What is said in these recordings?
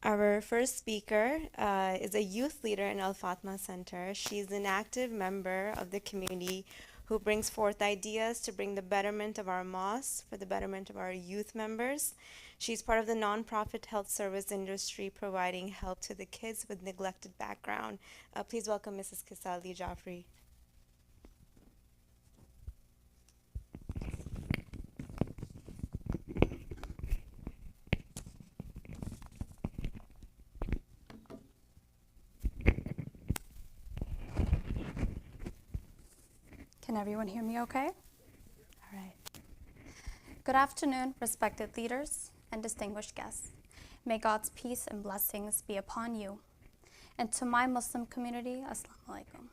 Our first speaker is a youth leader in Al Fatma Center. She's an active member of the community who brings forth ideas to bring the betterment of our mosques for the betterment of our youth members. She's part of the nonprofit health service industry providing help to the kids with neglected background. Please welcome Mrs. Kisali Jaffrey. Can everyone hear me okay? All right. Good afternoon, respected leaders and distinguished guests. May God's peace and blessings be upon you. And to my Muslim community, Assalamu alaikum.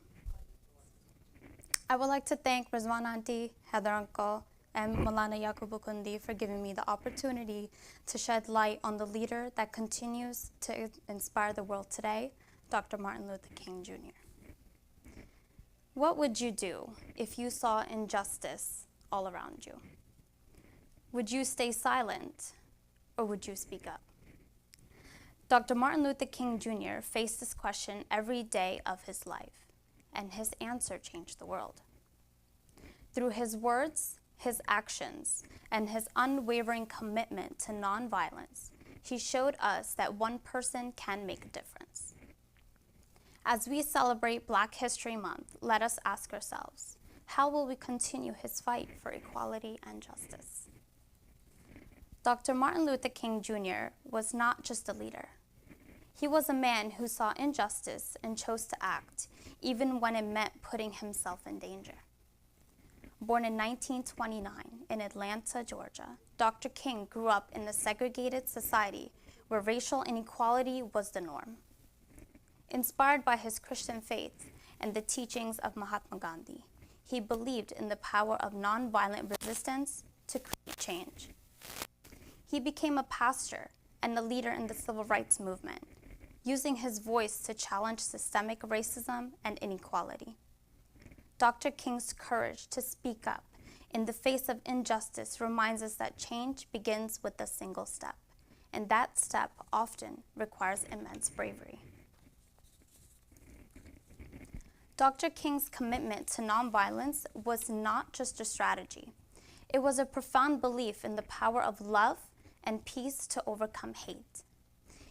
I would like to thank Rizwan Auntie, Heather Uncle, and Malana Yakubu Kundi for giving me the opportunity to shed light on the leader that continues to inspire the world today, Dr. Martin Luther King Jr. What would you do if you saw injustice all around you? Would you stay silent or would you speak up? Dr. Martin Luther King Jr. faced this question every day of his life, and his answer changed the world. Through his words, his actions, and his unwavering commitment to nonviolence, he showed us that one person can make a difference. As we celebrate Black History Month, let us ask ourselves, how will we continue his fight for equality and justice? Dr. Martin Luther King Jr. was not just a leader. He was a man who saw injustice and chose to act, even when it meant putting himself in danger. Born in 1929 in Atlanta, Georgia, Dr. King grew up in a segregated society where racial inequality was the norm. Inspired by his Christian faith and the teachings of Mahatma Gandhi, he believed in the power of nonviolent resistance to create change. He became a pastor and a leader in the civil rights movement, using his voice to challenge systemic racism and inequality. Dr. King's courage to speak up in the face of injustice reminds us that change begins with a single step, and that step often requires immense bravery. Dr. King's commitment to nonviolence was not just a strategy. It was a profound belief in the power of love and peace to overcome hate.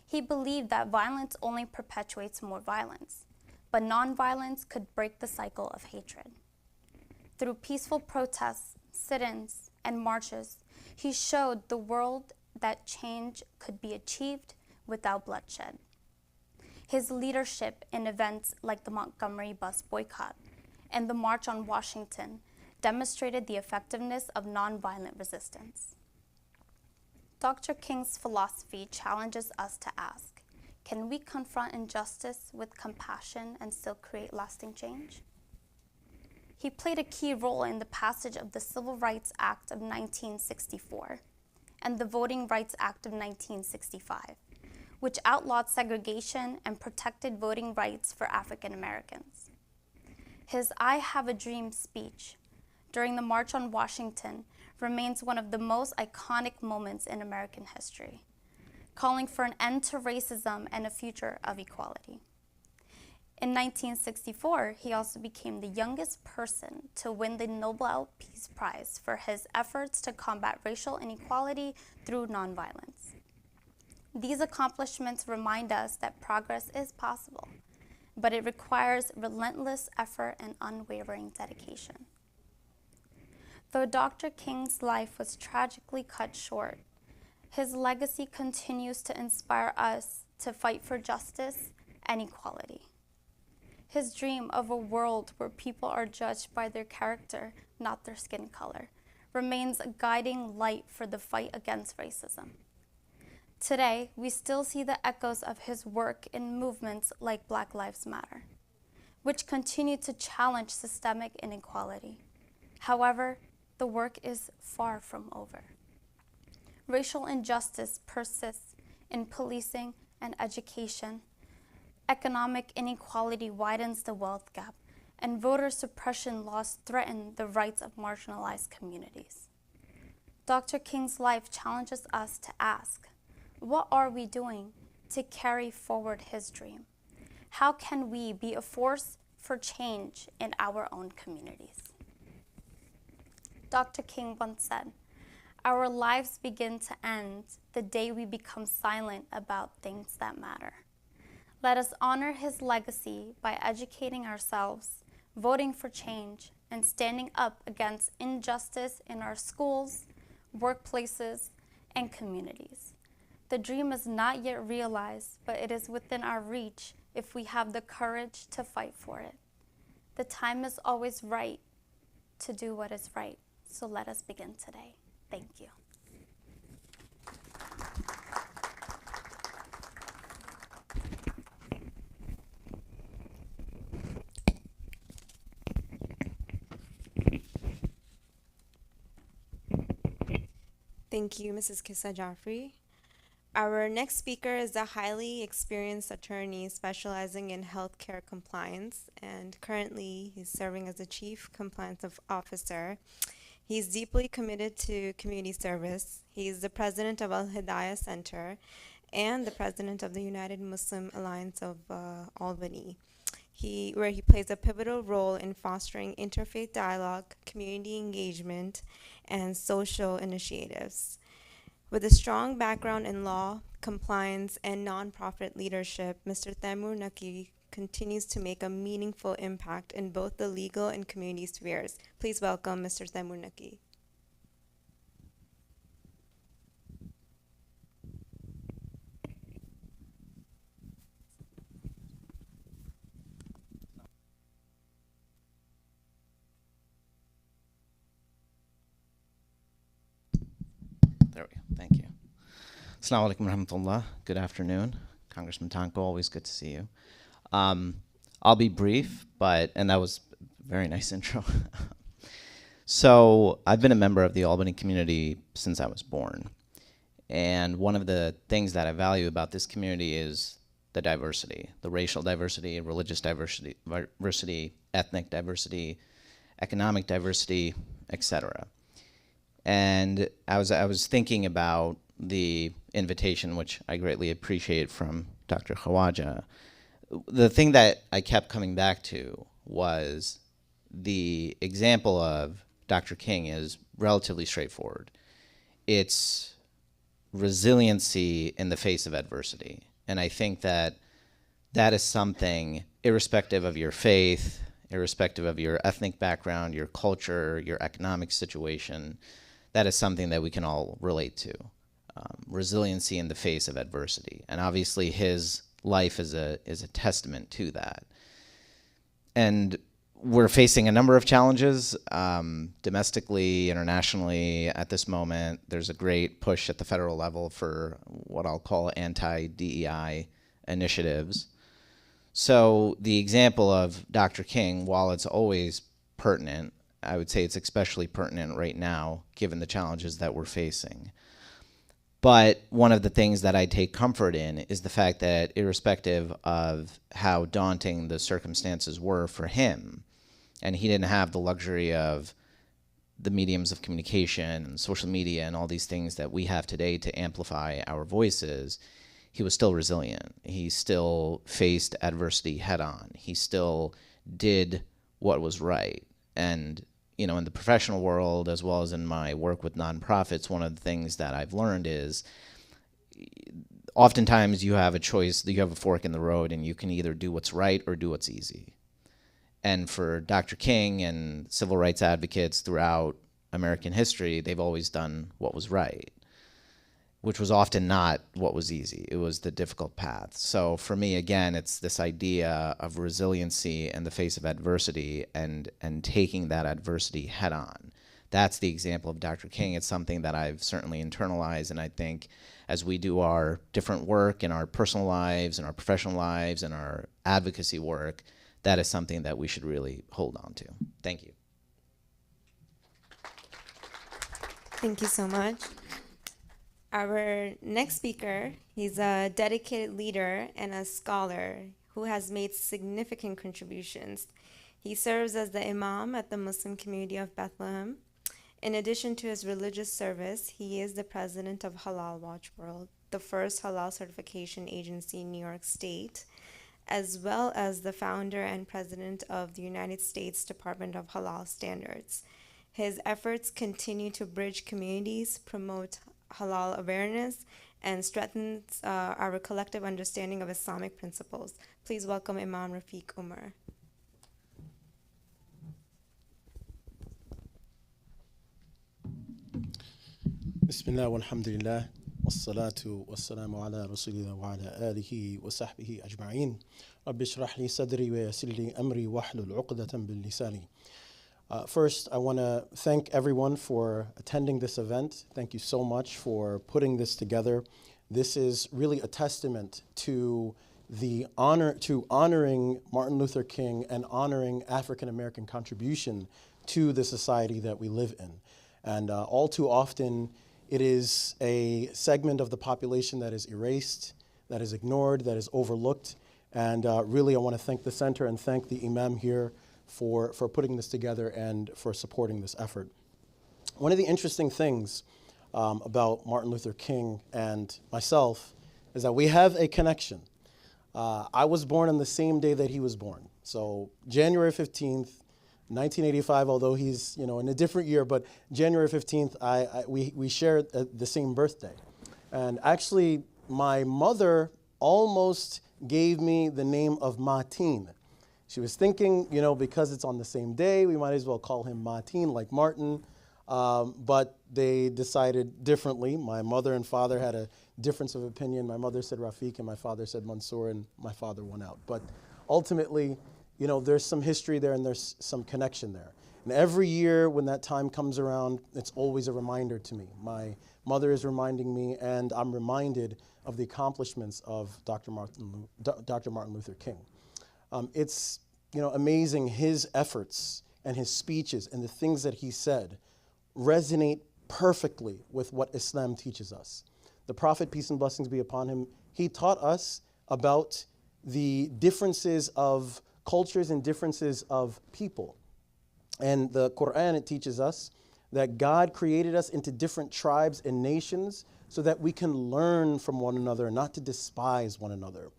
He believed that violence only perpetuates more violence, but nonviolence could break the cycle of hatred. Through peaceful protests, sit-ins, and marches, he showed the world that change could be achieved without bloodshed. His leadership in events like the Montgomery bus boycott and the March on Washington demonstrated the effectiveness of nonviolent resistance. Dr. King's philosophy challenges us to ask, can we confront injustice with compassion and still create lasting change? He played a key role in the passage of the Civil Rights Act of 1964 and the Voting Rights Act of 1965, which outlawed segregation and protected voting rights for African Americans. His I Have a Dream speech during the March on Washington remains one of the most iconic moments in American history, calling for an end to racism and a future of equality. In 1964, he also became the youngest person to win the Nobel Peace Prize for his efforts to combat racial inequality through nonviolence. These accomplishments remind us that progress is possible, but it requires relentless effort and unwavering dedication. Though Dr. King's life was tragically cut short, his legacy continues to inspire us to fight for justice and equality. His dream of a world where people are judged by their character, not their skin color, remains a guiding light for the fight against racism. Today, we still see the echoes of his work in movements like Black Lives Matter, which continue to challenge systemic inequality. However, the work is far from over. Racial injustice persists in policing and education. Economic inequality widens the wealth gap, and voter suppression laws threaten the rights of marginalized communities. Dr. King's life challenges us to ask, what are we doing to carry forward his dream? How can we be a force for change in our own communities? Dr. King once said, "Our lives begin to end the day we become silent about things that matter." Let us honor his legacy by educating ourselves, voting for change, and standing up against injustice in our schools, workplaces, and communities. The dream is not yet realized, but it is within our reach if we have the courage to fight for it. The time is always right to do what is right, so let us begin today. Thank you. Thank you, Mrs. Kissa Jaffrey. Our next speaker is a highly experienced attorney specializing in healthcare compliance, and currently he's serving as the Chief Compliance Officer. He's deeply committed to community service. He's the president of Al Hidayah Center and the president of the United Muslim Alliance of Albany, where he plays a pivotal role in fostering interfaith dialogue, community engagement, and social initiatives. With a strong background in law, compliance, and nonprofit leadership, Mr. Taimur Naqi continues to make a meaningful impact in both the legal and community spheres. Please welcome Mr. Taimur Naqi. There we go. Thank you. Assalamu alaikum warahmatullah. Good afternoon. Congressman Tonko, always good to see you. I'll be brief, and that was a very nice intro. So I've been a member of the Albany community since I was born. And one of the things that I value about this community is the diversity, the racial diversity, religious diversity, ethnic diversity, economic diversity, etc. And I was thinking about the invitation, which I greatly appreciate from Dr. Khawaja. The thing that I kept coming back to was the example of Dr. King is relatively straightforward. It's resiliency in the face of adversity. And I think that that is something, irrespective of your faith, irrespective of your ethnic background, your culture, your economic situation, that is something that we can all relate to. Resiliency in the face of adversity. And obviously his life is a testament to that. And we're facing a number of challenges, domestically, internationally at this moment. There's a great push at the federal level for what I'll call anti-DEI initiatives. So the example of Dr. King, while it's always pertinent, I would say it's especially pertinent right now, given the challenges that we're facing. But one of the things that I take comfort in is the fact that irrespective of how daunting the circumstances were for him, and he didn't have the luxury of the mediums of communication and social media and all these things that we have today to amplify our voices, he was still resilient. He still faced adversity head on. He still did what was right. And you know, in the professional world, as well as in my work with nonprofits, one of the things that I've learned is oftentimes you have a choice, you have a fork in the road, and you can either do what's right or do what's easy. And for Dr. King and civil rights advocates throughout American history, they've always done what was right, which was often not what was easy. It was the difficult path. So for me, again, it's this idea of resiliency in the face of adversity and taking that adversity head on. That's the example of Dr. King. It's something that I've certainly internalized, and I think as we do our different work in our personal lives and our professional lives and our advocacy work, that is something that we should really hold on to. Thank you. Thank you so much. Our next speaker, he's a dedicated leader and a scholar who has made significant contributions. He serves as the Imam at the Muslim community of Bethlehem In addition to his religious service, he is the president of Halal Watch World, the first halal certification agency in New York State, as well as the founder and president of the United States Department of Halal Standards. His efforts continue to bridge communities, promote halal awareness, and strengthens our collective understanding of Islamic principles. Please welcome Imam Rafiq Umar. Bismillah walhamdulillah wassalatu wassalamu ala rasulillah wa ala alihi wa sahbihi ajma'in. Rabbi shrah li sadri wa yassir li amri wahlul 'uqdatan bil lisani. First, I want to thank everyone for attending this event. Thank you so much for putting this together. This is really a testament to honoring Martin Luther King and honoring African American contribution to the society that we live in. And all too often, it is a segment of the population that is erased, that is ignored, that is overlooked. And really, I want to thank the center and thank the Imam here for putting this together and for supporting this effort. One of the interesting things about Martin Luther King and myself is that we have a connection. I was born on the same day that he was born. So January 15th, 1985, although he's in a different year, but January 15th, we share the same birthday. And actually, my mother almost gave me the name of Martin. She was thinking, because it's on the same day, we might as well call him Martin, like Martin. But they decided differently. My mother and father had a difference of opinion. My mother said Rafiq, and my father said Mansour, and my father won out. But ultimately, there's some history there and there's some connection there. And every year when that time comes around, it's always a reminder to me. My mother is reminding me, and I'm reminded of the accomplishments of Dr. Martin Luther King. It's amazing. His efforts and his speeches and the things that he said resonate perfectly with what Islam teaches us. The Prophet, peace and blessings be upon him, he taught us about the differences of cultures and differences of people. And the Quran, it teaches us that God created us into different tribes and nations so that we can learn from one another, not to despise one another.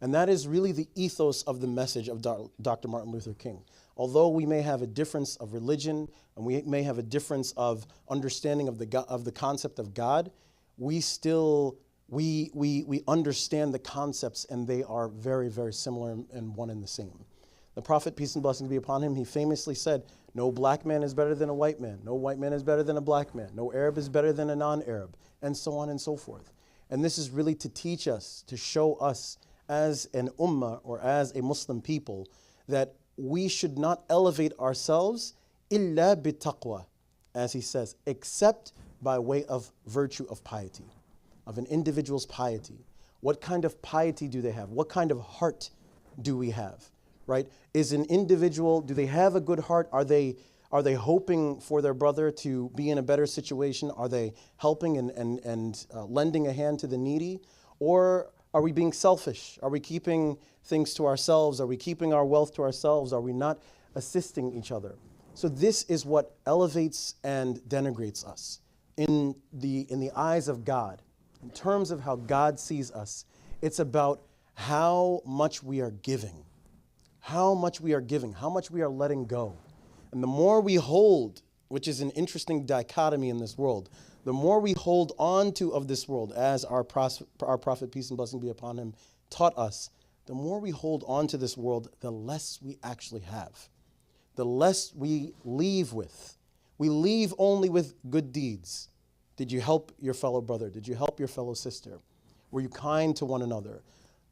And that is really the ethos of the message of Dr. Martin Luther King. Although we may have a difference of religion and we may have a difference of understanding of the concept of God, we still we understand the concepts, and they are very, very similar and one and the same. The Prophet, peace and blessings be upon him, he famously said, no black man is better than a white man. No white man is better than a black man. No Arab is better than a non-Arab, and so on and so forth. And this is really to teach us, to show us as an ummah or as a Muslim people that we should not elevate ourselves illa bitaqwa, as he says, except by way of virtue of piety, of an individual's piety. What kind of piety do they have? What kind of heart do we have? Right? Is an individual, do they have a good heart? Are they hoping for their brother to be in a better situation? Are they helping and lending a hand to the needy? Or are we being selfish? Are we keeping things to ourselves? Are we keeping our wealth to ourselves? Are we not assisting each other? So this is what elevates and denigrates us in the eyes of God. In terms of how God sees us, it's about how much we are giving. How much we are giving, how much we are letting go. And the more we hold, which is an interesting dichotomy in this world, the more we hold on to of this world, as our Prophet, peace and blessing be upon him, taught us, the more we hold on to this world, the less we actually have. The less we leave with. We leave only with good deeds. Did you help your fellow brother? Did you help your fellow sister? Were you kind to one another?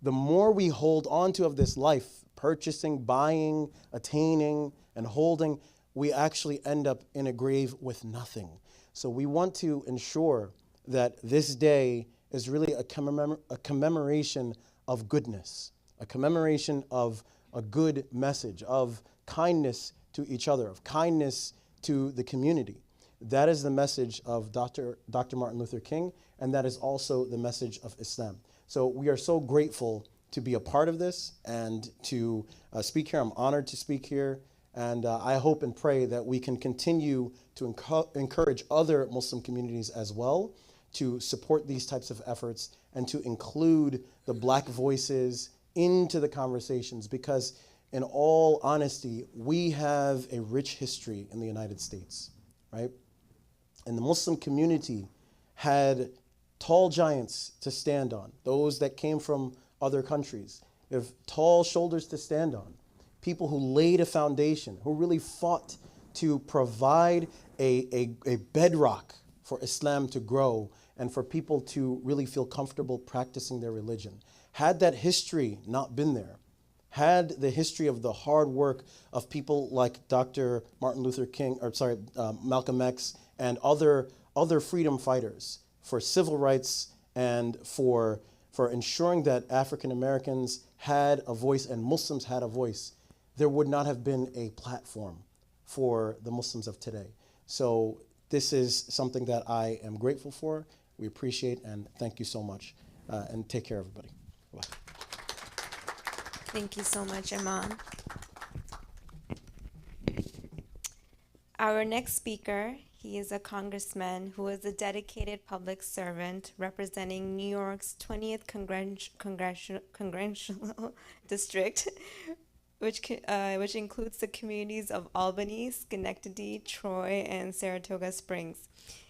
The more we hold on to of this life, purchasing, buying, attaining, and holding, we actually end up in a grave with nothing. So we want to ensure that this day is really a commemoration of goodness, a commemoration of a good message, of kindness to each other, of kindness to the community. That is the message of Dr. Martin Luther King, and that is also the message of Islam. So we are so grateful to be a part of this and to speak here. I'm honored to speak here, And I hope and pray that we can continue to encourage other Muslim communities as well to support these types of efforts and to include the black voices into the conversations, because in all honesty, we have a rich history in the United States, right? And the Muslim community had tall giants to stand on, those that came from other countries. We have tall shoulders to stand on, people who laid a foundation, who really fought to provide a bedrock for Islam to grow and for people to really feel comfortable practicing their religion. Had that history not been there, had the history of the hard work of people like Dr. Malcolm X and other freedom fighters for civil rights and for ensuring that African Americans had a voice and Muslims had a voice, there would not have been a platform for the Muslims of today. So this is something that I am grateful for. We appreciate and thank you so much. And take care, everybody. Bye. Thank you so much, Imam. Our next speaker, he is a congressman who is a dedicated public servant representing New York's 20th congressional district, which includes the communities of Albany, Schenectady, Troy, and Saratoga Springs.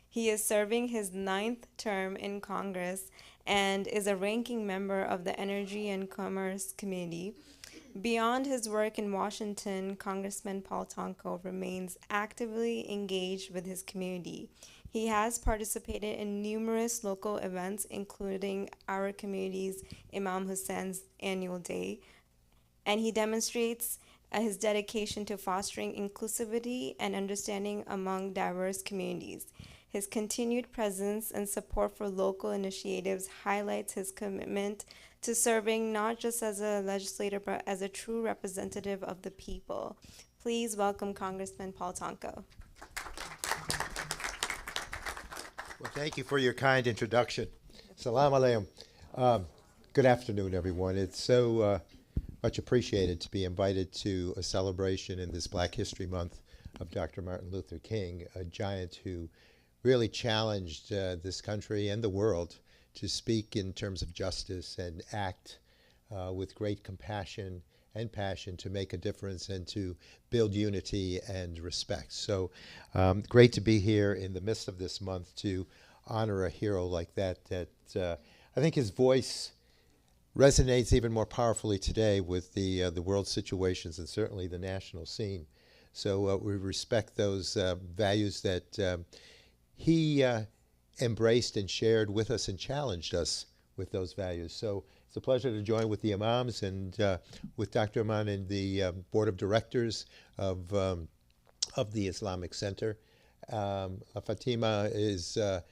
He is serving his 9th term in Congress and is a ranking member of the Energy and Commerce Committee. Beyond his work in Washington, Congressman Paul Tonko remains actively engaged with his community. He has participated in numerous local events, including our community's Imam Hussein's annual day, and he demonstrates his dedication to fostering inclusivity and understanding among diverse communities. His continued presence and support for local initiatives highlights his commitment to serving not just as a legislator, but as a true representative of the people. Please welcome Congressman Paul Tonko. Well, thank you for your kind introduction. Salam alaikum. Good afternoon, everyone. It's so much appreciated to be invited to a celebration in this Black History Month of Dr. Martin Luther King, a giant who really challenged this country and the world to speak in terms of justice and act with great compassion and passion to make a difference and to build unity and respect. So great to be here in the midst of this month to honor a hero like that, I think his voice resonates even more powerfully today with the world situations and certainly the national scene. So we respect those values that he embraced and shared with us and challenged us with those values. So it's a pleasure to join with the Imams and with Dr. Aman and the Board of Directors of the Islamic Center. Fatima is a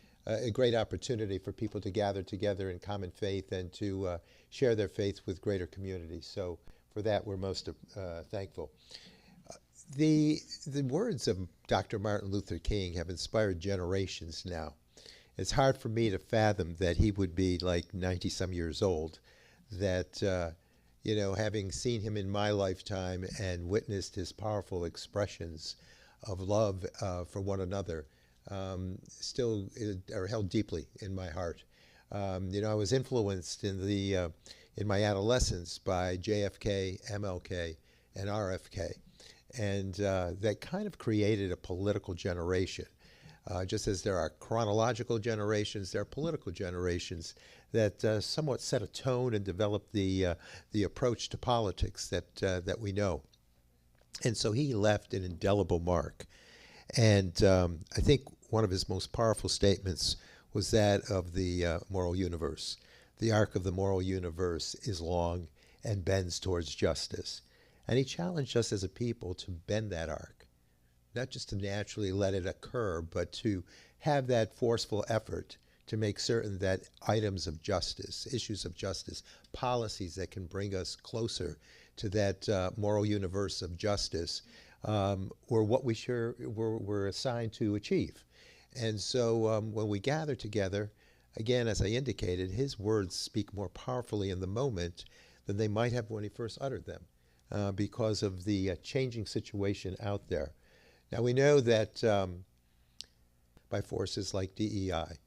great opportunity for people to gather together in common faith and to share their faith with greater communities. So for that, we're most thankful. The words of Dr. Martin Luther King have inspired generations now. It's hard for me to fathom that he would be like 90-some years old, that, having seen him in my lifetime and witnessed his powerful expressions of love for one another, still are held deeply in my heart. I was influenced in my adolescence by JFK, MLK, and RFK. And that kind of created a political generation. Just as there are chronological generations, there are political generations that somewhat set a tone and developed the approach to politics that we know. And so he left an indelible mark. And I think one of his most powerful statements was that of the moral universe. The arc of the moral universe is long and bends towards justice. And he challenged us as a people to bend that arc, not just to naturally let it occur, but to have that forceful effort to make certain that items of justice, issues of justice, policies that can bring us closer to that moral universe of justice were what we're assigned to achieve. And so when we gather together, again, as I indicated, his words speak more powerfully in the moment than they might have when he first uttered them. because of the changing situation out there. Now we know that by forces like DEI,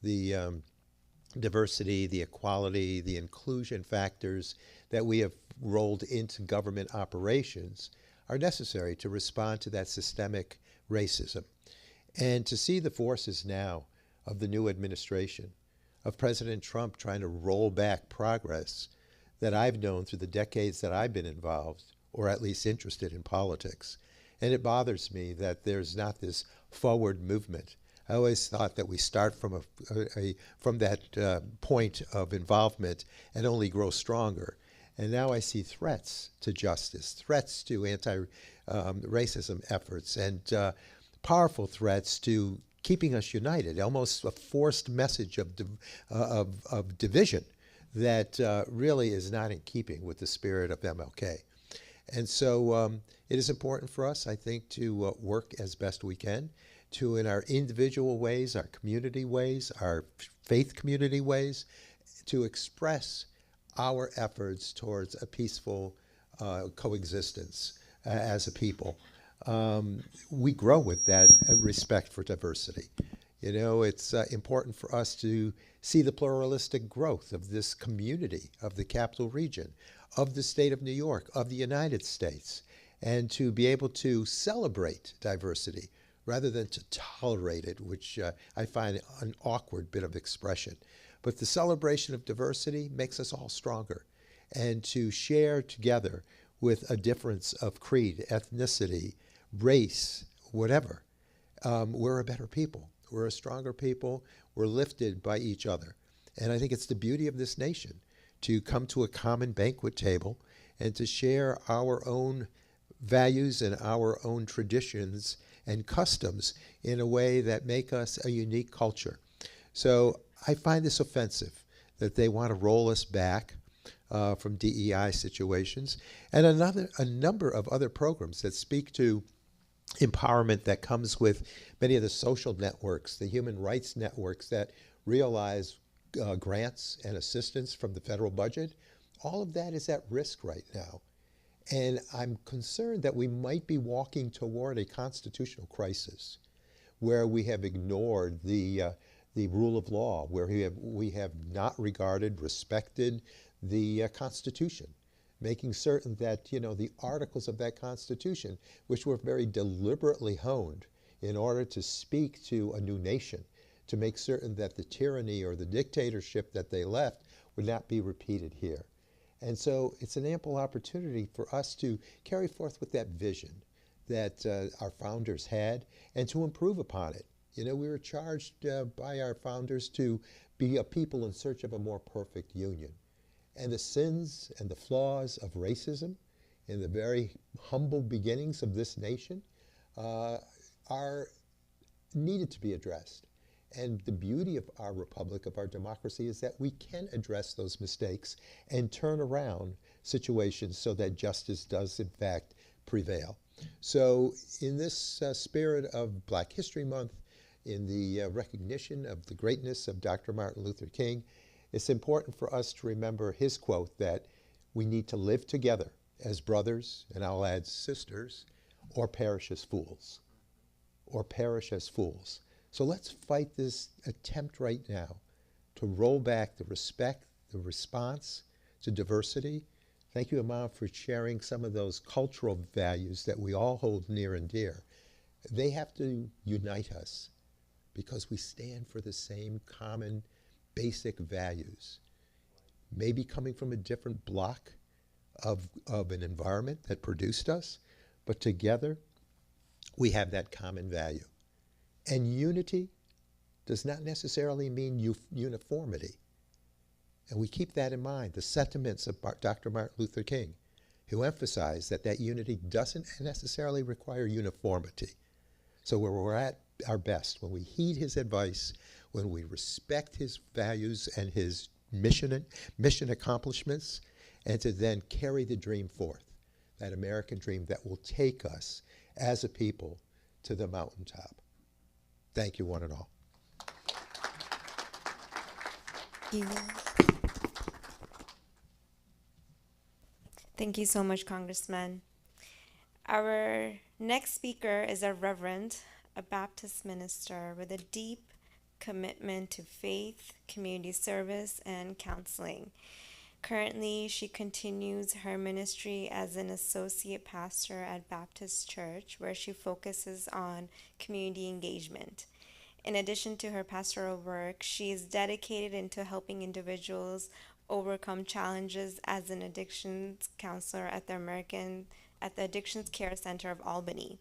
the diversity, the equality, the inclusion factors that we have rolled into government operations are necessary to respond to that systemic racism. And to see the forces now of the new administration, of President Trump trying to roll back progress that I've known through the decades that I've been involved, or at least interested in politics. And it bothers me that there's not this forward movement. I always thought that we start from from that point of involvement and only grow stronger. And now I see threats to justice, threats to anti-racism efforts, and powerful threats to keeping us united, almost a forced message of division that really is not in keeping with the spirit of MLK. And so it is important for us, I think, to work as best we can, to in our individual ways, our community ways, our faith community ways, to express our efforts towards a peaceful coexistence as a people. We grow with that respect for diversity. You know, it's important for us to see the pluralistic growth of this community, of the capital region, of the state of New York, of the United States, and to be able to celebrate diversity rather than to tolerate it, which I find an awkward bit of expression. But the celebration of diversity makes us all stronger. And to share together with a difference of creed, ethnicity, race, whatever, we're a better people. We're a stronger people. We're lifted by each other. And I think it's the beauty of this nation to come to a common banquet table and to share our own values and our own traditions and customs in a way that make us a unique culture. So I find this offensive that they want to roll us back from DEI situations, and a number of other programs that speak to empowerment that comes with many of the social networks, the human rights networks that realize grants and assistance from the federal budget. All of that is at risk right now. And I'm concerned that we might be walking toward a constitutional crisis where we have ignored the rule of law, where we have not regarded, respected the Constitution, making certain that, you know, the articles of that Constitution, which were very deliberately honed in order to speak to a new nation, to make certain that the tyranny or the dictatorship that they left would not be repeated here. And so it's an ample opportunity for us to carry forth with that vision that our founders had and to improve upon it. You know, we were charged by our founders to be a people in search of a more perfect union. And the sins and the flaws of racism in the very humble beginnings of this nation are needed to be addressed. And the beauty of our republic, of our democracy, is that we can address those mistakes and turn around situations so that justice does, in fact, prevail. So in this spirit of Black History Month, in the recognition of the greatness of Dr. Martin Luther King, it's important for us to remember his quote that we need to live together as brothers, and I'll add sisters, or perish as fools. Or perish as fools. So let's fight this attempt right now to roll back the respect, the response to diversity. Thank you, Imam, for sharing some of those cultural values that we all hold near and dear. They have to unite us because we stand for the same common basic values. Maybe coming from a different block of an environment that produced us, but together we have that common value. And unity does not necessarily mean uniformity. And we keep that in mind, the sentiments of Dr. Martin Luther King, who emphasized that that unity doesn't necessarily require uniformity. So where we're at our best, when we heed his advice, when we respect his values and his mission accomplishments, and to then carry the dream forth, that American dream that will take us as a people to the mountaintop. Thank you, one and all. Thank you so much, Congressman. Our next speaker is a reverend, a Baptist minister with a deep commitment to faith, community service, and counseling. Currently, she continues her ministry as an associate pastor at Baptist Church, where she focuses on community engagement. In addition to her pastoral work, she is dedicated into helping individuals overcome challenges as an addictions counselor at the Addictions Care Center of Albany.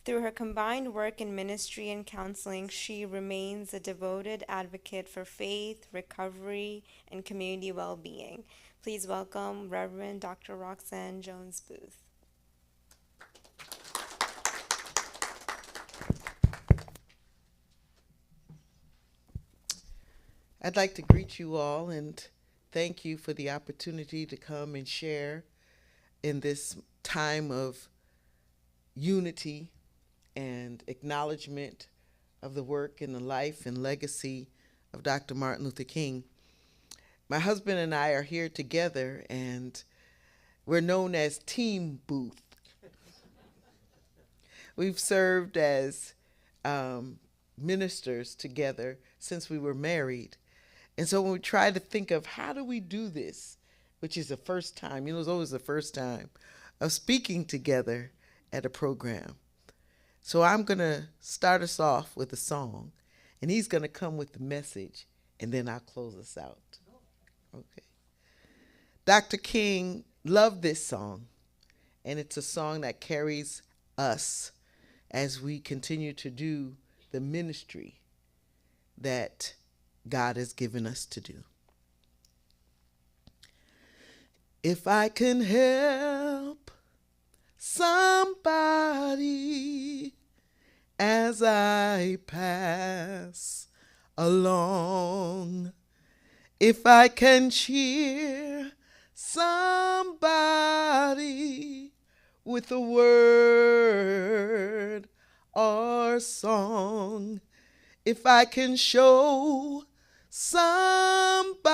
Through her combined work in ministry and counseling, she remains a devoted advocate for faith, recovery, and community well-being. Please welcome Reverend Dr. Roxanne Jones Booth. I'd like to greet you all and thank you for the opportunity to come and share in this time of unity and acknowledgement of the work and the life and legacy of Dr. Martin Luther King. My husband and I are here together, and we're known as Team Booth. We've served as ministers together since we were married. And so when we try to think of how do we do this, which is the first time, it's always the first time of speaking together at a program. So I'm going to start us off with a song, and he's going to come with the message, and then I'll close us out. Okay. Dr. King loved this song, and it's a song that carries us as we continue to do the ministry that God has given us to do. If I can help somebody as I pass along, if I can cheer somebody with a word or song, if I can show somebody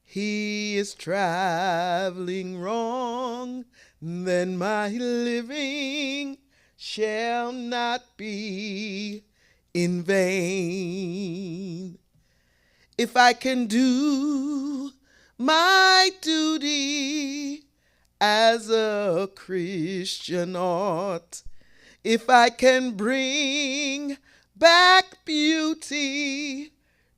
he is traveling wrong, then my living shall not be in vain. If I can do my duty as a Christian ought, if I can bring back beauty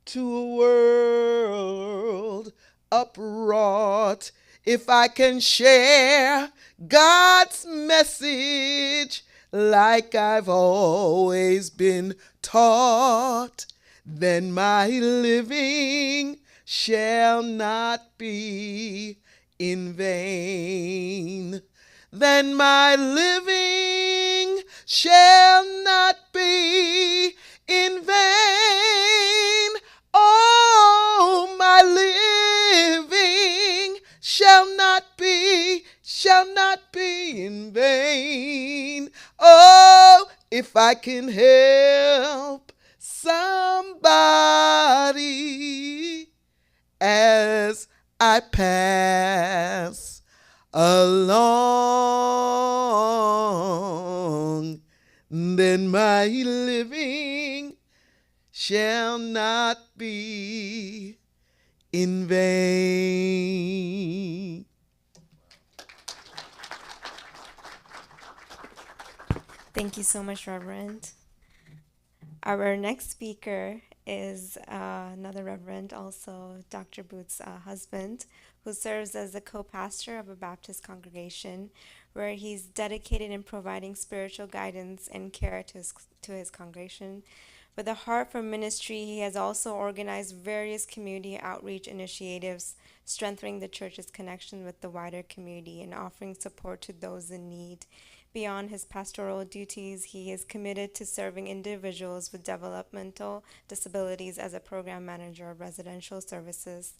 to a world upraught, if I can share God's message like I've always been taught, then my living shall not be in vain. Then my living shall not be in vain. Oh, my living shall not be in vain. Oh, if I can help somebody as I pass along, then my living shall not be in vain. Thank you so much, Reverend. Our next speaker is another Reverend, also Dr. Booth's husband, who serves as the co-pastor of a Baptist congregation, where he's dedicated in providing spiritual guidance and care to his congregation. With a heart for ministry, he has also organized various community outreach initiatives, strengthening the church's connection with the wider community and offering support to those in need. Beyond his pastoral duties, he is committed to serving individuals with developmental disabilities as a program manager of residential services.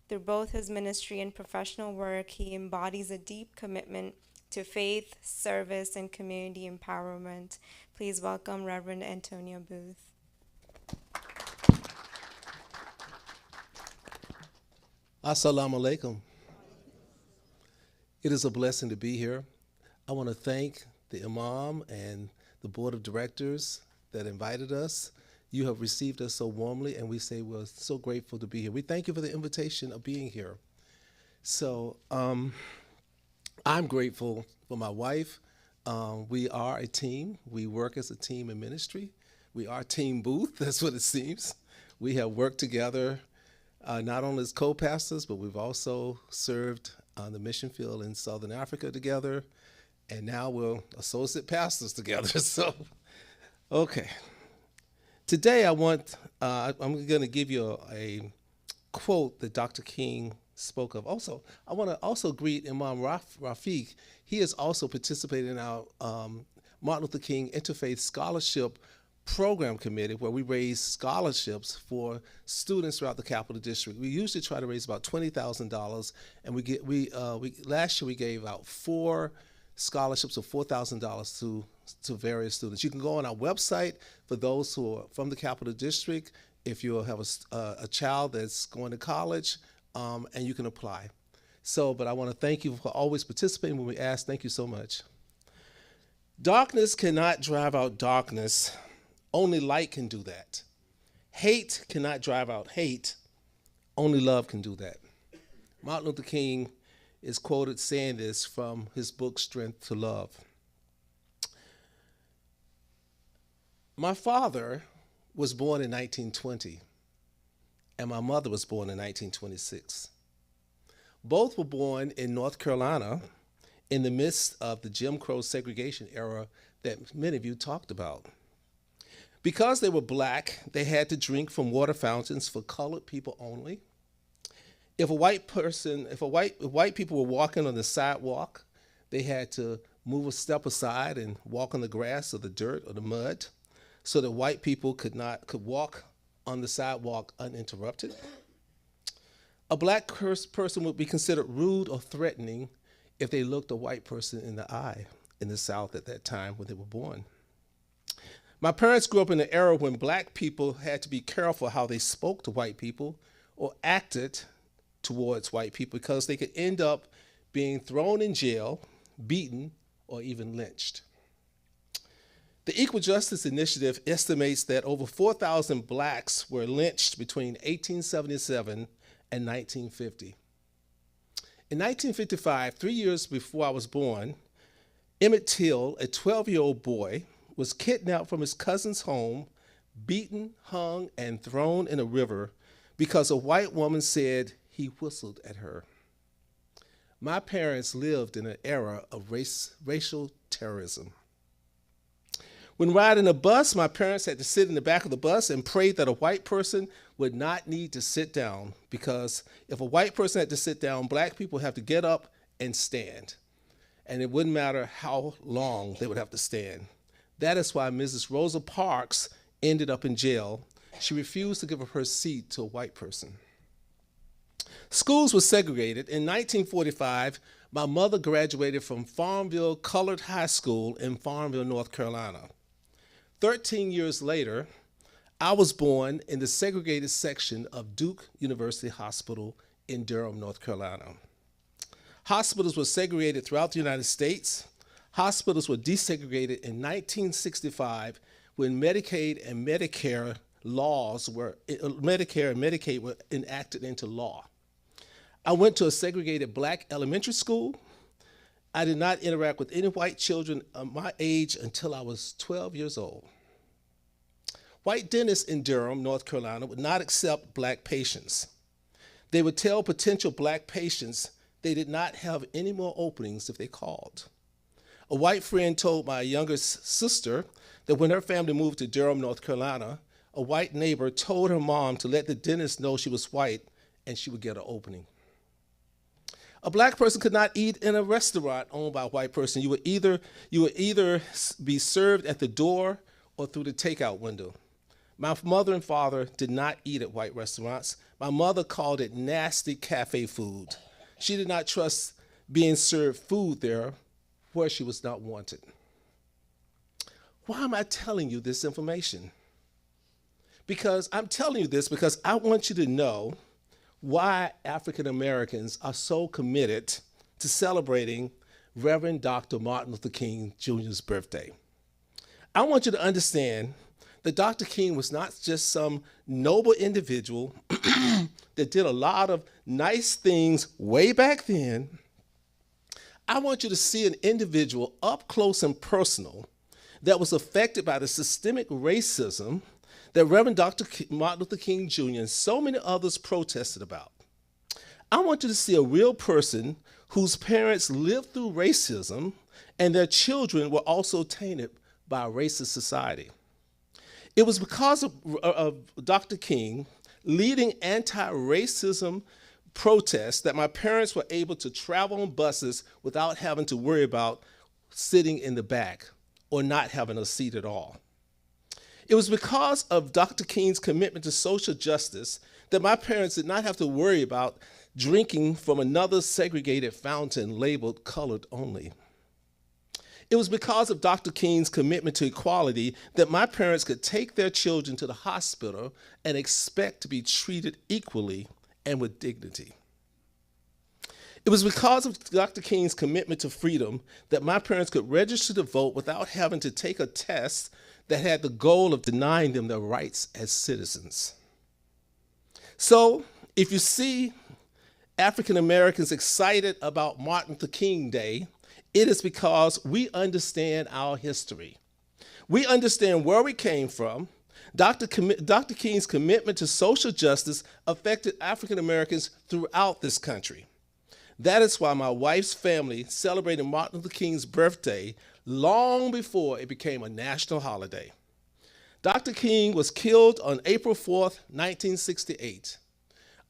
Through both his ministry and professional work, he embodies a deep commitment to faith, service, and community empowerment. Please welcome Reverend Antonio Booth. Assalamu alaikum. It is a blessing to be here. I want to thank the Imam and the board of directors that invited us. You have received us so warmly, and we say we're so grateful to be here. We thank you for the invitation of being here. So I'm grateful for my wife. We are a team. We work as a team in ministry. We are Team Booth, that's what it seems. We have worked together not only as co-pastors, but we've also served on the mission field in Southern Africa together, and now we're associate pastors together. So, okay. Today I'm going to give you a quote that Dr. King spoke of. Also, I want to also greet Imam Rafiq. He has also participated in our Martin Luther King Interfaith Scholarship Program Committee, where we raise scholarships for students throughout the Capital District. We usually try to raise about $20,000, and last year we gave out 4 scholarships of $4,000 to various students. You can go on our website for those who are from the Capital District. If you have a child that's going to college, and you can apply. So, but I want to thank you for always participating when we ask. Thank you so much. Darkness cannot drive out darkness. Only light can do that. Hate cannot drive out hate. Only love can do that. Martin Luther King is quoted saying this from his book, Strength to Love. My father was born in 1920, and my mother was born in 1926. Both were born in North Carolina in the midst of the Jim Crow segregation era that many of you talked about. Because they were black, they had to drink from water fountains for colored people only. If white people were walking on the sidewalk, they had to move a step aside and walk on the grass or the dirt or the mud so that white people could walk on the sidewalk uninterrupted. A black person would be considered rude or threatening if they looked a white person in the eye in the South at that time when they were born. My parents grew up in an era when black people had to be careful how they spoke to white people or acted towards white people because they could end up being thrown in jail, beaten, or even lynched. The Equal Justice Initiative estimates that over 4,000 blacks were lynched between 1877 and 1950. In 1955, 3 years before I was born, Emmett Till, a 12-year-old boy, was kidnapped from his cousin's home, beaten, hung, and thrown in a river because a white woman said he whistled at her. My parents lived in an era of racial terrorism. When riding a bus, my parents had to sit in the back of the bus and pray that a white person would not need to sit down, because if a white person had to sit down, black people have to get up and stand. And it wouldn't matter how long they would have to stand. That is why Mrs. Rosa Parks ended up in jail. She refused to give up her seat to a white person. Schools were segregated. In 1945, my mother graduated from Farmville Colored High School in Farmville, North Carolina. 13 years later, I was born in the segregated section of Duke University Hospital in Durham, North Carolina. Hospitals were segregated throughout the United States. Hospitals were desegregated in 1965 when Medicaid and Medicare and Medicaid were enacted into law. I went to a segregated black elementary school. I did not interact with any white children of my age until I was 12 years old. White dentists in Durham, North Carolina, would not accept black patients. They would tell potential black patients they did not have any more openings if they called. A white friend told my younger sister that when her family moved to Durham, North Carolina, a white neighbor told her mom to let the dentist know she was white and she would get an opening. A black person could not eat in a restaurant owned by a white person. You would either be served at the door or through the takeout window. My mother and father did not eat at white restaurants. My mother called it nasty cafe food. She did not trust being served food there where she was not wanted. Why am I telling you this information? Because I'm telling you this because I want you to know why African Americans are so committed to celebrating Reverend Dr. Martin Luther King Jr.'s birthday. I want you to understand that Dr. King was not just some noble individual that did a lot of nice things way back then. I want you to see an individual up close and personal that was affected by the systemic racism that Reverend Dr. Martin Luther King Jr. and so many others protested about. I want you to see a real person whose parents lived through racism and their children were also tainted by a racist society. It was because of Dr. King leading anti-racism protests that my parents were able to travel on buses without having to worry about sitting in the back or not having a seat at all. It was because of Dr. King's commitment to social justice that my parents did not have to worry about drinking from another segregated fountain labeled colored only. It was because of Dr. King's commitment to equality that my parents could take their children to the hospital and expect to be treated equally and with dignity. It was because of Dr. King's commitment to freedom that my parents could register to vote without having to take a test that had the goal of denying them their rights as citizens. So, if you see African Americans excited about Martin Luther King Day, it is because we understand our history. We understand where we came from. Dr. King's commitment to social justice affected African Americans throughout this country. That is why my wife's family celebrated Martin Luther King's birthday long before it became a national holiday. Dr. King was killed on April 4th, 1968.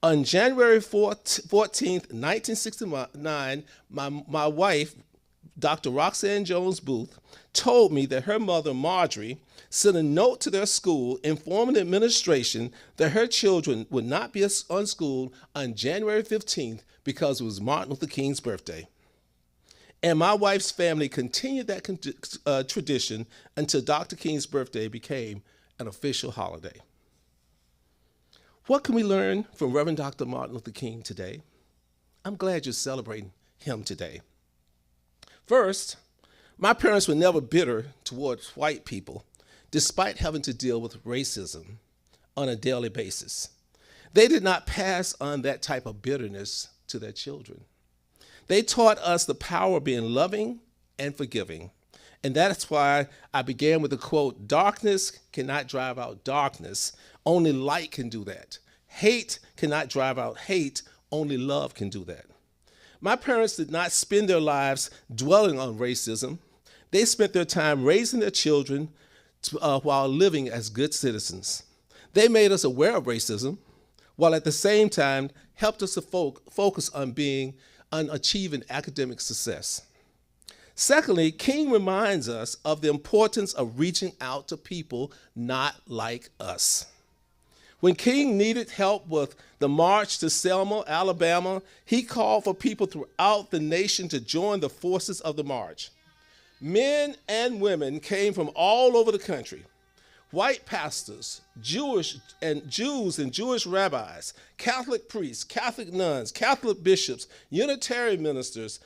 On January 14th, 1969, my wife, Dr. Roxanne Jones Booth, told me that her mother, Marjorie, sent a note to their school informing the administration that her children would not be on school on January 15th because it was Martin Luther King's birthday. And my wife's family continued that tradition until Dr. King's birthday became an official holiday. What can we learn from Reverend Dr. Martin Luther King today? I'm glad you're celebrating him today. First, my parents were never bitter towards white people, despite having to deal with racism on a daily basis. They did not pass on that type of bitterness to their children. They taught us the power of being loving and forgiving. And that's why I began with the quote, "Darkness cannot drive out darkness, only light can do that. Hate cannot drive out hate, only love can do that." My parents did not spend their lives dwelling on racism. They spent their time raising their children while living as good citizens. They made us aware of racism, while at the same time helped us to focus on achieving academic success. Secondly, King reminds us of the importance of reaching out to people not like us. When King needed help with the march to Selma, Alabama, he called for people throughout the nation to join the forces of the march. Men and women came from all over the country. White pastors, Jews and Jewish rabbis, Catholic priests, Catholic nuns, Catholic bishops, Unitarian ministers,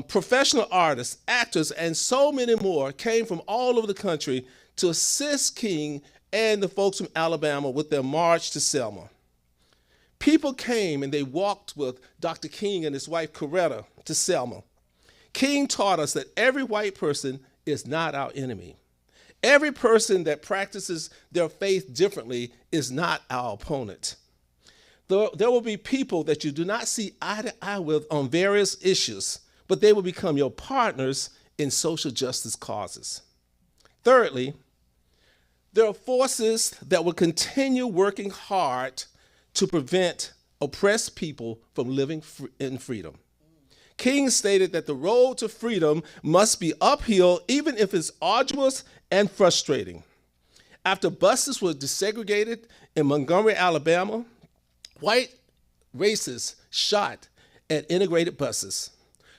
professional artists, actors, and so many more came from all over the country to assist King and the folks from Alabama with their march to Selma. People came and they walked with Dr. King and his wife Coretta to Selma. King taught us that every white person is not our enemy. Every person that practices their faith differently is not our opponent. There will be people that you do not see eye to eye with on various issues, but they will become your partners in social justice causes. Thirdly, there are forces that will continue working hard to prevent oppressed people from living in freedom. King stated that the road to freedom must be uphill, even if it's arduous and frustrating. After buses were desegregated in Montgomery, Alabama, white racists shot at integrated buses.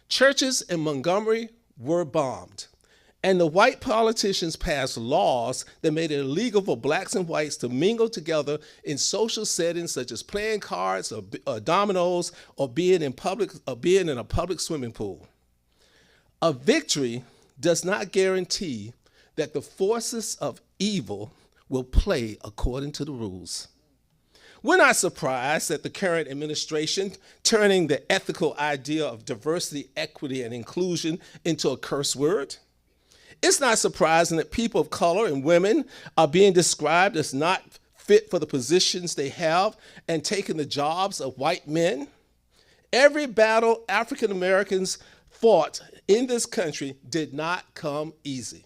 Churches in Montgomery were bombed. And the white politicians passed laws that made it illegal for blacks and whites to mingle together in social settings such as playing cards or dominoes or being in a public swimming pool. A victory does not guarantee that the forces of evil will play according to the rules. We're not surprised that the current administration turning the ethical idea of diversity, equity, and inclusion into a curse word. It's not surprising that people of color and women are being described as not fit for the positions they have and taking the jobs of white men. Every battle African Americans fought in this country did not come easy.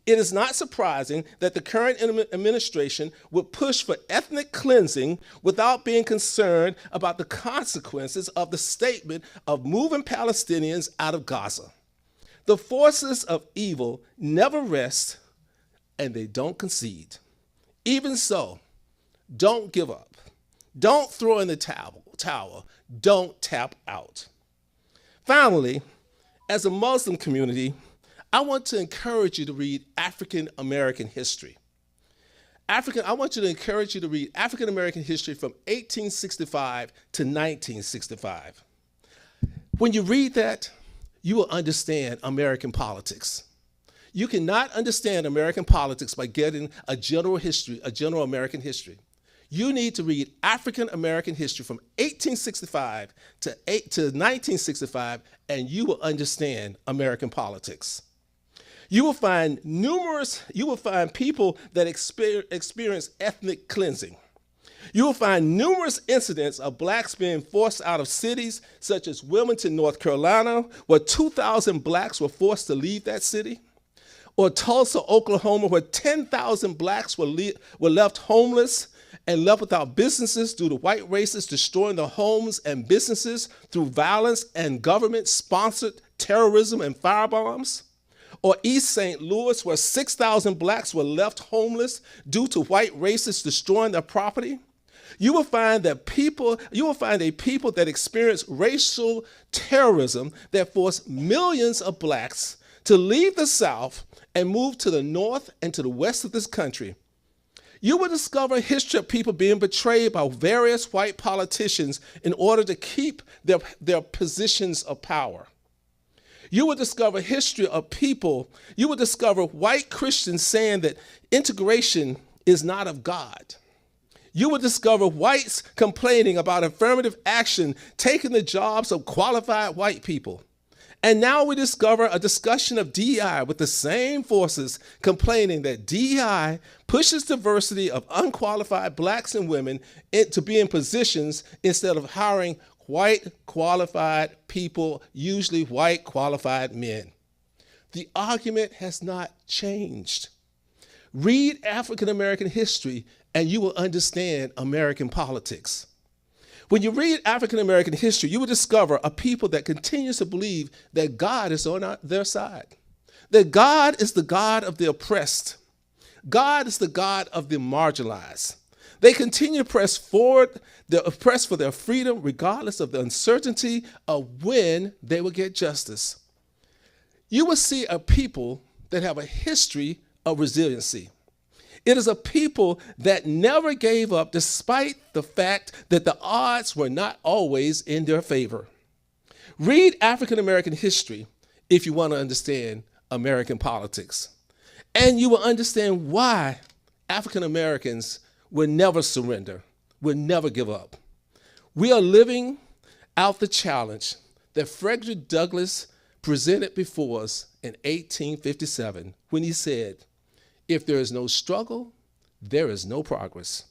It is not surprising that the current administration would push for ethnic cleansing without being concerned about the consequences of the statement of moving Palestinians out of Gaza. The forces of evil never rest, and they don't concede. Even so, don't give up. Don't throw in the towel. Don't tap out. Finally, as a Muslim community, I want to encourage you to read African American history. I want to encourage you to read African American history from 1865 to 1965. When you read that, you will understand American politics. You cannot understand American politics by getting a general American history. You need to read African American history from 1865 to 1965, and you will understand American politics. You will find people that experience ethnic cleansing. You will find numerous incidents of blacks being forced out of cities, such as Wilmington, North Carolina, where 2,000 blacks were forced to leave that city, or Tulsa, Oklahoma, where 10,000 blacks were left homeless and left without businesses due to white racists destroying their homes and businesses through violence and government-sponsored terrorism and firebombs. Or East St. Louis, where 6,000 blacks were left homeless due to white racists destroying their property. You will find a people that experience racial terrorism that forced millions of blacks to leave the South and move to the north and to the west of this country. You will discover a history of people being betrayed by various white politicians in order to keep their positions of power. You will discover history of people. You will discover white Christians saying that integration is not of God. You will discover whites complaining about affirmative action taking the jobs of qualified white people. And now we discover a discussion of DEI with the same forces complaining that DEI pushes diversity of unqualified blacks and women to be in positions instead of hiring white qualified people, usually white qualified men. The argument has not changed. Read African American history and you will understand American politics. When you read African American history, you will discover a people that continues to believe that God is on their side, that God is the God of the oppressed. God is the God of the marginalized. They continue to press forward, press for their freedom, regardless of the uncertainty of when they will get justice. You will see a people that have a history of resiliency. It is a people that never gave up despite the fact that the odds were not always in their favor. Read African American history if you want to understand American politics. And you will understand why African Americans will never surrender, will never give up. We are living out the challenge that Frederick Douglass presented before us in 1857 when he said, "If there is no struggle, there is no progress.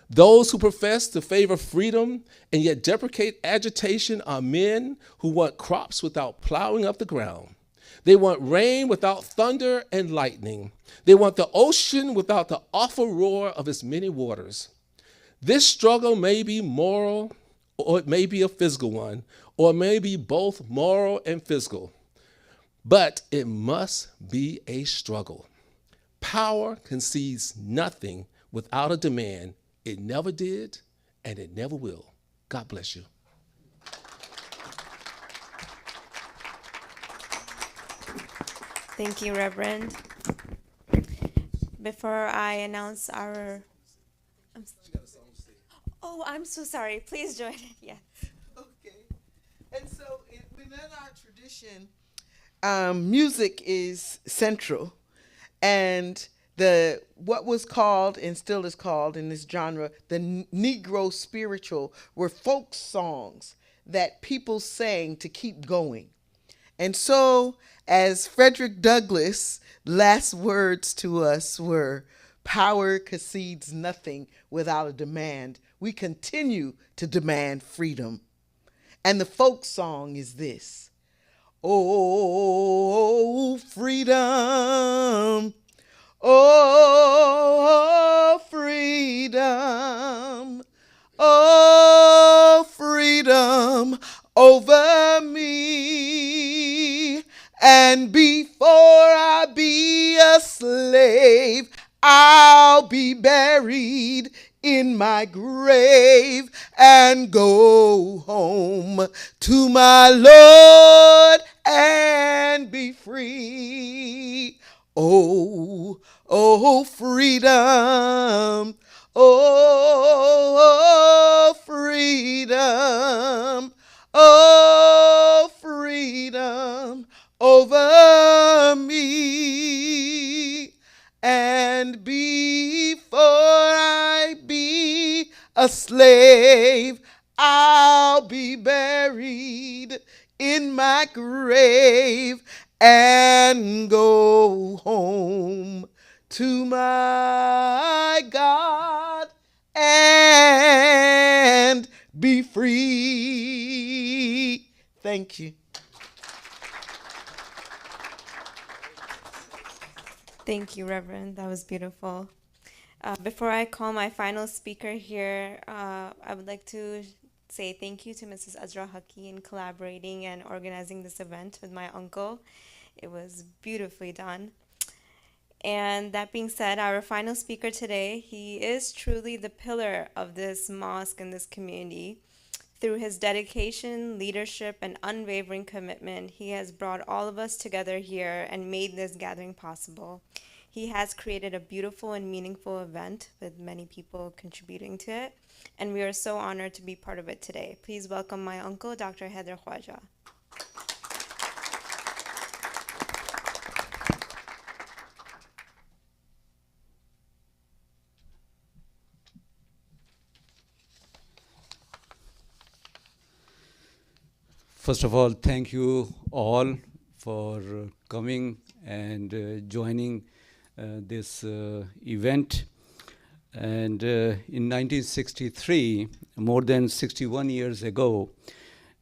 Those who profess to favor freedom and yet deprecate agitation are men who want crops without plowing up the ground. They want rain without thunder and lightning. They want the ocean without the awful roar of its many waters. This struggle may be moral, or it may be a physical one, or it may be both moral and physical, but it must be a struggle. Power concedes nothing without a demand. It never did, and it never will." God bless you. Thank you, Reverend. Before I announce our... Oh, I'm so sorry. Please join it. Yeah. Okay. And so within our tradition, music is central, and the what was called and still is called in this genre the Negro spiritual were folk songs that people sang to keep going. And so, as Frederick Douglass' last words to us were, "Power concedes nothing without a demand. We continue to demand freedom." And the folk song is this: Oh, freedom. Oh, freedom. Oh, freedom over me. And before I be a slave, I'll be buried in my grave and go home to my Lord and be free. Oh, oh, freedom. Oh, freedom. Oh, freedom over me. And before I be a slave, I'll be buried in my grave and go home to my God and be free. Thank you. Thank you, Reverend. That was beautiful. Before I call my final speaker here, I would like to say thank you to Mrs. Azra Haki in collaborating and organizing this event with my uncle. It was beautifully done. And that being said, our final speaker today, he is truly the pillar of this mosque and this community. Through his dedication, leadership, and unwavering commitment, he has brought all of us together here and made this gathering possible. He has created a beautiful and meaningful event with many people contributing to it, and we are so honored to be part of it today. Please welcome my uncle, Dr. Haider Khwaja. First of all, thank you all for coming and joining this event. And in 1963, more than 61 years ago,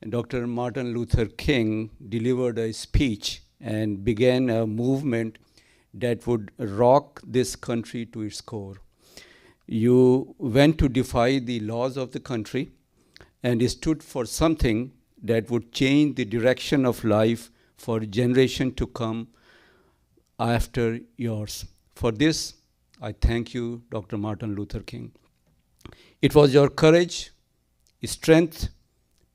Dr. Martin Luther King delivered a speech and began a movement that would rock this country to its core. You went to defy the laws of the country and stood for something that would change the direction of life for generation to come after yours. For this, I thank you, Dr. Martin Luther King. It was your courage, strength,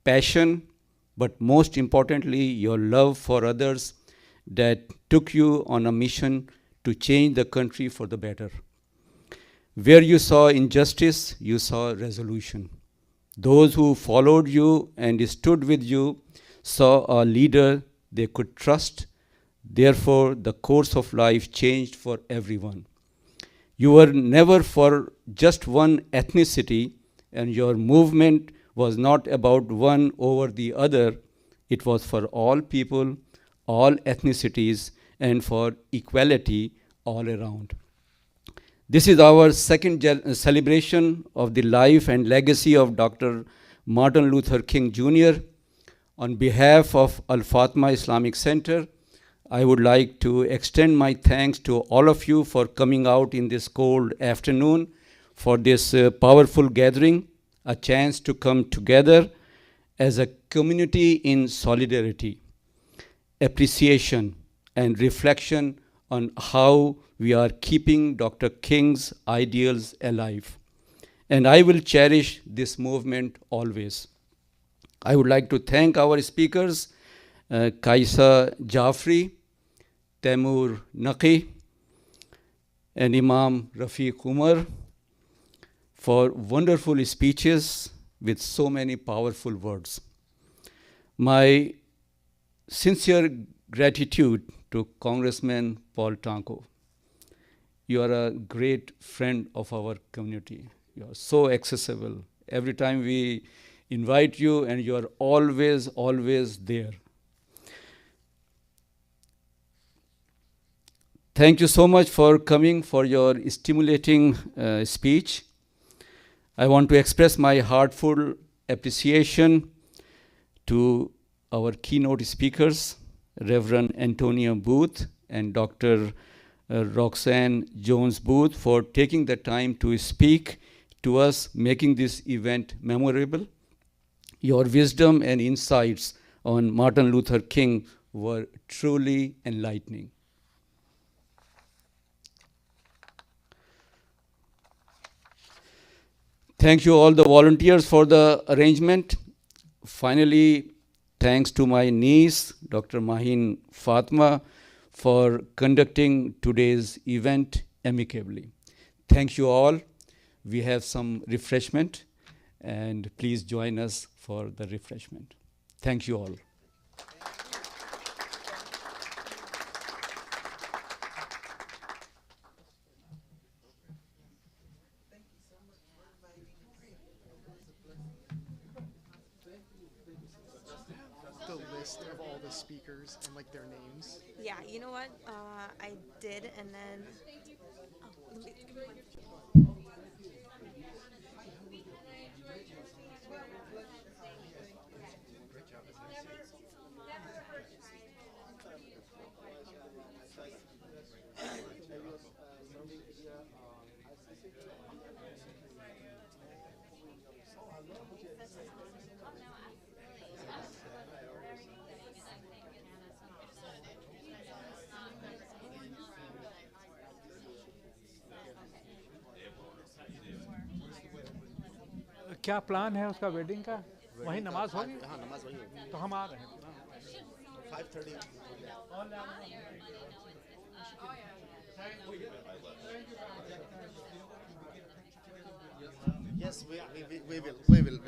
passion, but most importantly, your love for others that took you on a mission to change the country for the better. Where you saw injustice, you saw resolution. Those who followed you and stood with you saw a leader they could trust. Therefore, the course of life changed for everyone. You were never for just one ethnicity, and your movement was not about one over the other. It was for all people, all ethnicities, and for equality all around. This is our second celebration of the life and legacy of Dr. Martin Luther King Jr. On behalf of Al Fatma Islamic Center, I would like to extend my thanks to all of you for coming out in this cold afternoon for this powerful gathering, a chance to come together as a community in solidarity, appreciation, and reflection on how we are keeping Dr. King's ideals alive. And I will cherish this movement always. I would like to thank our speakers, Kaisa Jaffrey, Taimur Naqi and Imam Rafiq Umar for wonderful speeches with so many powerful words. My sincere gratitude to Congressman Paul Tanco. You are a great friend of our community. You are so accessible. Every time we invite you, and you are always, always there. Thank you so much for coming for your stimulating speech. I want to express my heartfelt appreciation to our keynote speakers, Reverend Antonio Booth and Dr. Roxanne Jones Booth, for taking the time to speak to us, making this event memorable. Your wisdom and insights on Martin Luther King were truly enlightening. Thank you all the volunteers for the arrangement. Finally, thanks to my niece, Dr. Mahin Fatma, for conducting today's event amicably. Thank you all. We have some refreshment, and please join us for the refreshment. Thank you all. The list of all the speakers and like their names. Yeah, you know what? I did, and then. क्या plan है उसका wedding का वही नमाज होगी हाँ नमाज वही होगी तो हम आ रहे हैं 5:30 Yes, we will.